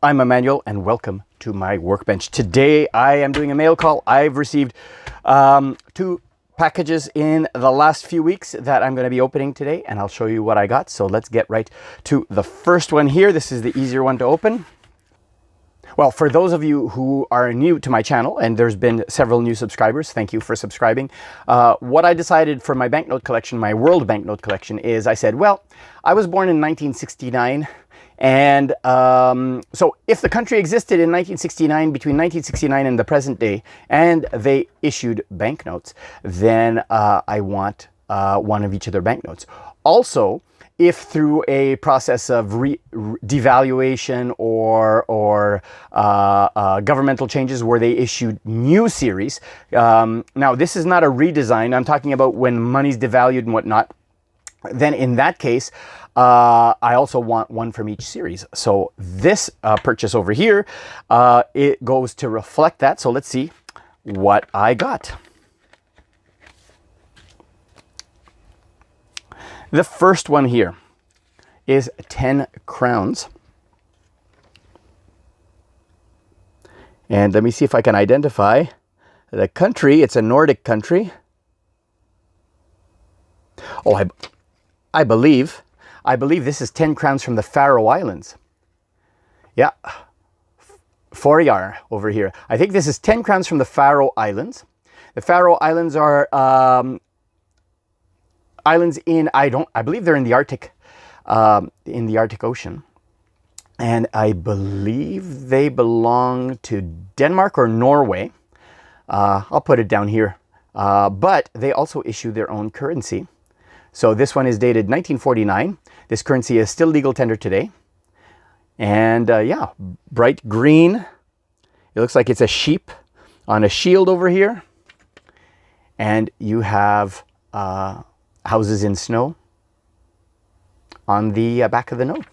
I'm Emmanuel and welcome to my workbench. Today I am doing a mail call. I've received two packages in the last few weeks that I'm going to be opening today, and I'll show you what I got. So let's get right to the first one here. This is the easier one to open. Well, for those of you who are new to my channel, and there's been several new subscribers, thank you for subscribing. What I decided for my banknote collection, my world banknote collection, is I said, well, I was born in 1969. And so if the country existed in 1969, between 1969 and the present day, and they issued banknotes, then I want one of each of their banknotes. Also, if through a process of devaluation or governmental changes where they issued new series, now this is not a redesign, I'm talking about when money's devalued and whatnot, then in that case, I also want one from each series. So this purchase over here, it goes to reflect that. So let's see what I got. The first one here is 10 crowns. And let me see if I can identify the country. It's a Nordic country. Oh, I believe this is 10 crowns from the Faroe Islands. Yeah, Forjar over here. I think this is 10 crowns from the Faroe Islands. The Faroe Islands are islands in, I believe they're in the Arctic Ocean. And I believe they belong to Denmark or Norway. I'll put it down here. But they also issue their own currency. So this one is dated 1949. This currency is still legal tender today. And yeah, bright green. It looks like it's a sheep on a shield over here. And you have houses in snow on the back of the note.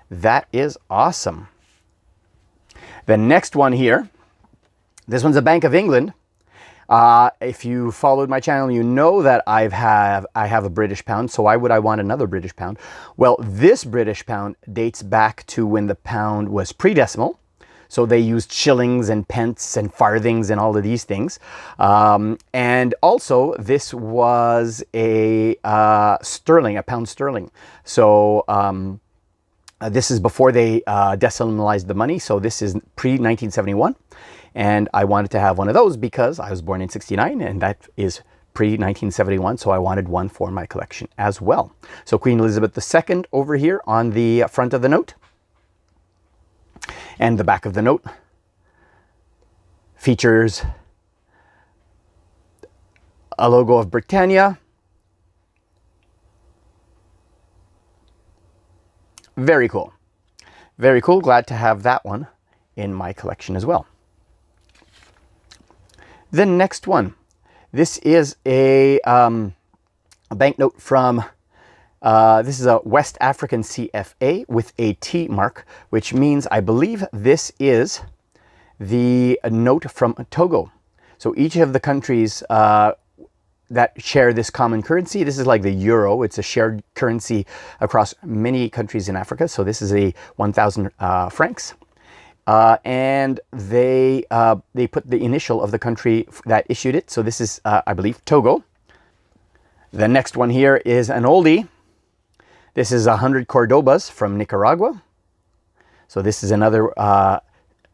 That is awesome. The next one here, this one's a Bank of England. If you followed my channel, you know that I have a British pound. So why would I want another British pound? Well, this British pound dates back to when the pound was pre-decimal. So they used shillings and pence and farthings and all of these things. And also this was a sterling, a pound sterling. So this is before they decimalized the money. So this is pre-1971. And I wanted to have one of those because I was born in 69 and that is pre-1971. So I wanted one for my collection as well. So Queen Elizabeth II over here on the front of the note. And the back of the note features a logo of Britannia. Very cool. Very cool. Glad to have that one in my collection as well. The next one, this is a banknote from, this is a West African CFA with a T mark, which means I believe this is the note from Togo. So each of the countries that share this common currency, this is like the euro, it's a shared currency across many countries in Africa. So this is a 1,000 francs. And they put the initial of the country that issued it. So this is, I believe, Togo. The next one here is an oldie. This is 100 Cordobas from Nicaragua. So this is another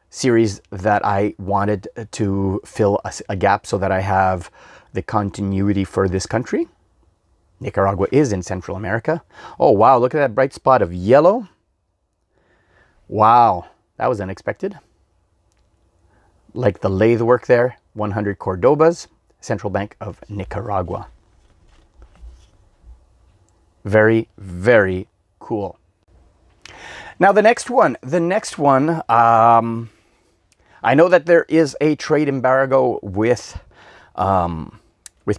series that I wanted to fill a gap so that I have the continuity for this country. Nicaragua is in Central America. Oh, wow. Look at that bright spot of yellow. Wow. That was unexpected. Like the lathe work there, 100 Cordobas, Central Bank of Nicaragua. Very, very cool. Now the next one, I know that there is a trade embargo with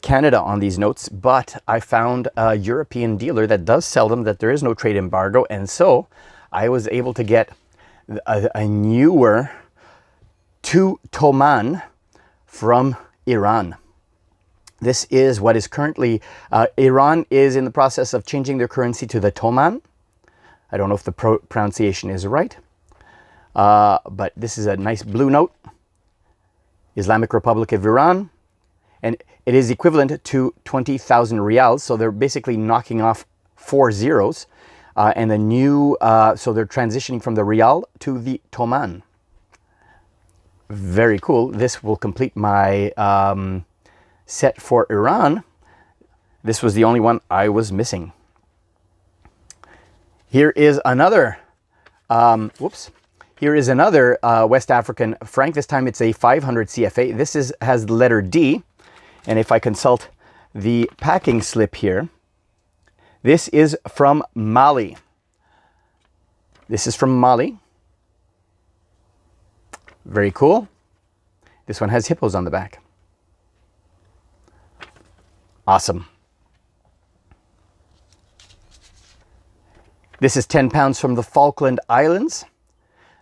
Canada on these notes, but I found a European dealer that does sell them, that there is no trade embargo. And so I was able to get a newer 2 Toman from Iran. This is what is currently, Iran is in the process of changing their currency to the Toman. I don't know if the pronunciation is right. But this is a nice blue note. Islamic Republic of Iran. And it is equivalent to 20,000 riyals. So they're basically knocking off 4 zeros. And the new, so they're transitioning from the riyal to the toman. Very cool. This will complete my set for Iran. This was the only one I was missing. Here is another, Here is another West African franc. This time it's a 500 CFA. This has the letter D. And if I consult the packing slip here, this is from Mali. This is from Mali. Very cool. This one has hippos on the back. Awesome. This is 10 pounds from the Falkland Islands.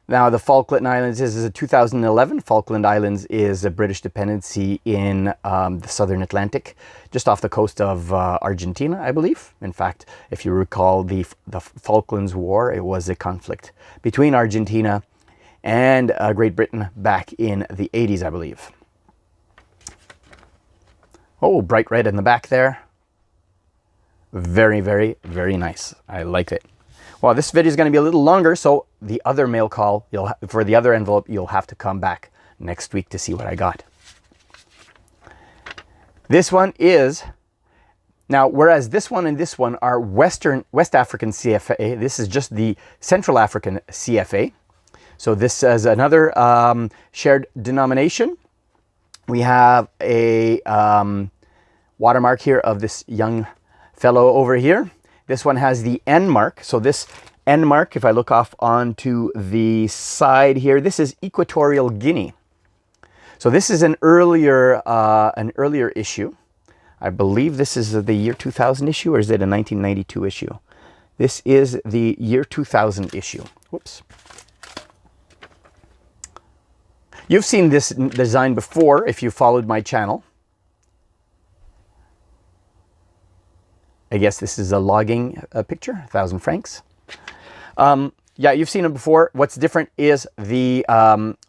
Now, the Falkland Islands is a 2011. Falkland Islands is a British dependency in the southern Atlantic, just off the coast of Argentina, I believe. In fact, if you recall the Falklands War, it was a conflict between Argentina and Great Britain back in the 80s, I believe. Oh, bright red in the back there. Very, very, very nice. I like it. Well, this video is going to be a little longer, so the other mail call, for the other envelope, you'll have to come back next week to see what I got. This one is, now, whereas this one and this one are West African CFA, this is just the Central African CFA. So this is another shared denomination. We have a watermark here of this young fellow over here. This one has the N mark. So this N mark, if I look off onto the side here, this is Equatorial Guinea. So this is an earlier issue. I believe this is the year 2000 issue, or is it a 1992 issue? This is the year 2000 issue. Whoops. You've seen this design before if you followed my channel. I guess this is a logging picture, 1,000 francs. Yeah, you've seen it before. What's different is the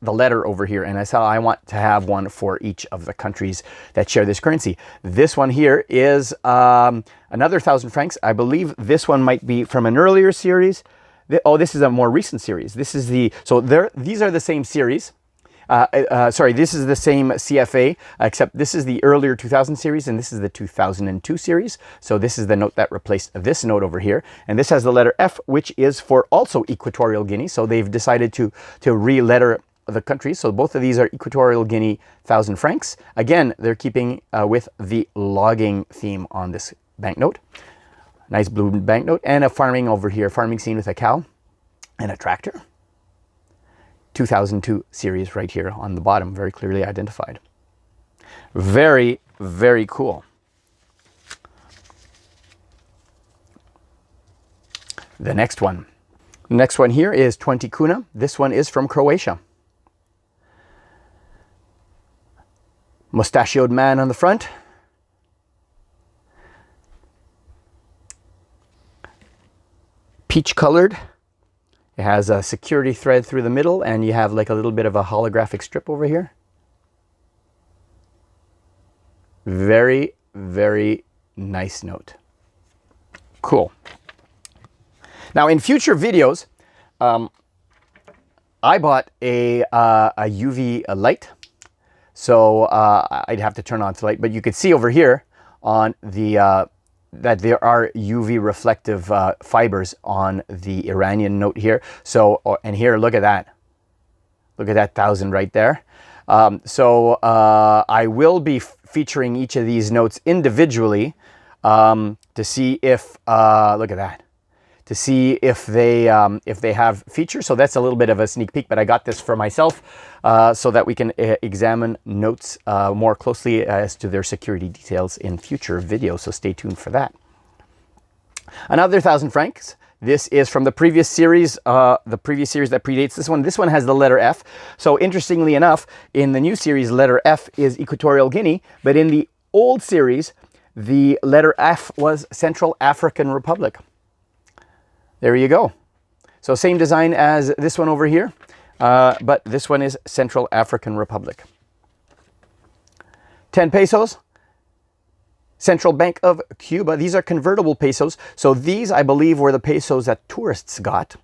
letter over here, and I said I want to have one for each of the countries that share this currency. This one here is another 1,000 francs. I believe this one might be from an earlier series. Oh, this is a more recent series. This is these are the same series. Sorry, this is the same CFA, except this is the earlier 2000 series and this is the 2002 series. So this is the note that replaced this note over here. And this has the letter F, which is for also Equatorial Guinea. So they've decided to re-letter the countries. So both of these are Equatorial Guinea 1,000 francs. Again, they're keeping with the logging theme on this banknote. Nice blue banknote and a farming over here, farming scene with a cow and a tractor. 2002 series right here on the bottom, very clearly identified. Very, very cool. The next one. The next one here is 20 kuna. This one is from Croatia. Mustachioed man on the front. Peach colored. It has a security thread through the middle, and you have like a little bit of a holographic strip over here. Very, very nice note. Cool. Now, in future videos, I bought a UV light, so I'd have to turn on the light. But you could see over here on the that there are UV reflective fibers on the Iranian note here. So, and here, look at that. Look at that 1,000 right there. I will be featuring each of these notes individually to see if, look at that, to see if they have features. So that's a little bit of a sneak peek, but I got this for myself so that we can examine notes more closely as to their security details in future videos. So stay tuned for that. Another 1,000 francs. This is from the previous series that predates this one. This one has the letter F. So interestingly enough, in the new series, letter F is Equatorial Guinea, but in the old series, the letter F was Central African Republic. There you go. So same design as this one over here. but this one is Central African Republic. 10 pesos, Central Bank of Cuba. These are convertible pesos. So these, I believe, were the pesos that tourists got.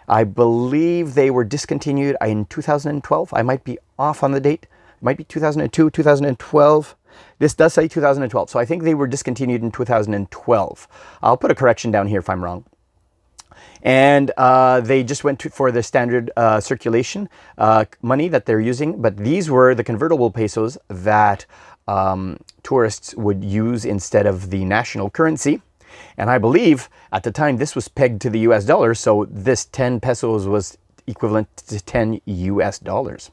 I believe they were discontinued in 2012. I might be off on the date. It might be 2002, 2012. This does say 2012. So I think they were discontinued in 2012. I'll put a correction down here if I'm wrong. And they just went for the standard circulation money that they're using. But these were the convertible pesos that tourists would use instead of the national currency. And I believe at the time this was pegged to the US dollar. So this 10 pesos was equivalent to 10 US dollars.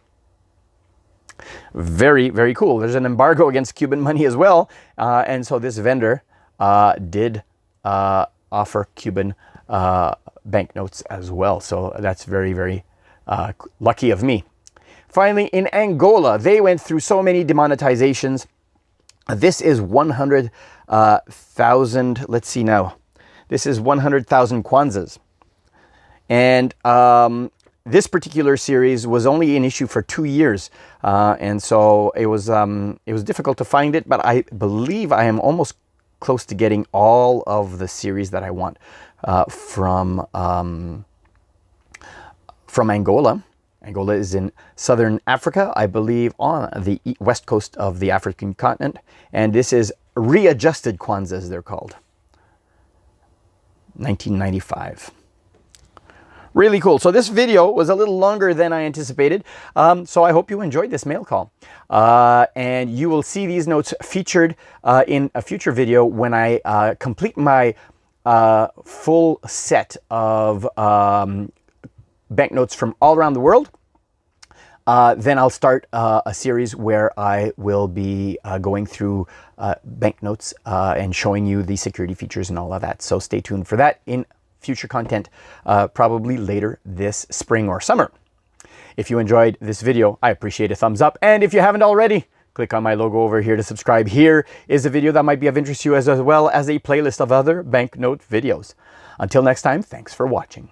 Very, very cool. There's an embargo against Cuban money as well. And so this vendor did offer Cuban banknotes as well. So that's very, very lucky of me. Finally, in Angola, they went through so many demonetizations. This is 100,000, let's see now. This is 100,000 kwanzas. And this particular series was only an issue for 2 years. And so it was difficult to find it, but I believe I am almost close to getting all of the series that I want from Angola. Angola is in southern Africa, I believe, on the west coast of the African continent. And this is readjusted kwanzas, they're called. 1995. Really cool. So this video was a little longer than I anticipated. So I hope you enjoyed this mail call. And you will see these notes featured in a future video when I complete my full set of banknotes from all around the world. Then I'll start a series where I will be going through banknotes and showing you the security features and all of that. So stay tuned for that in future content, probably later this spring or summer. If you enjoyed this video, I appreciate a thumbs up. And if you haven't already, click on my logo over here to subscribe. Here is a video that might be of interest to you as well as a playlist of other banknote videos. Until next time, thanks for watching.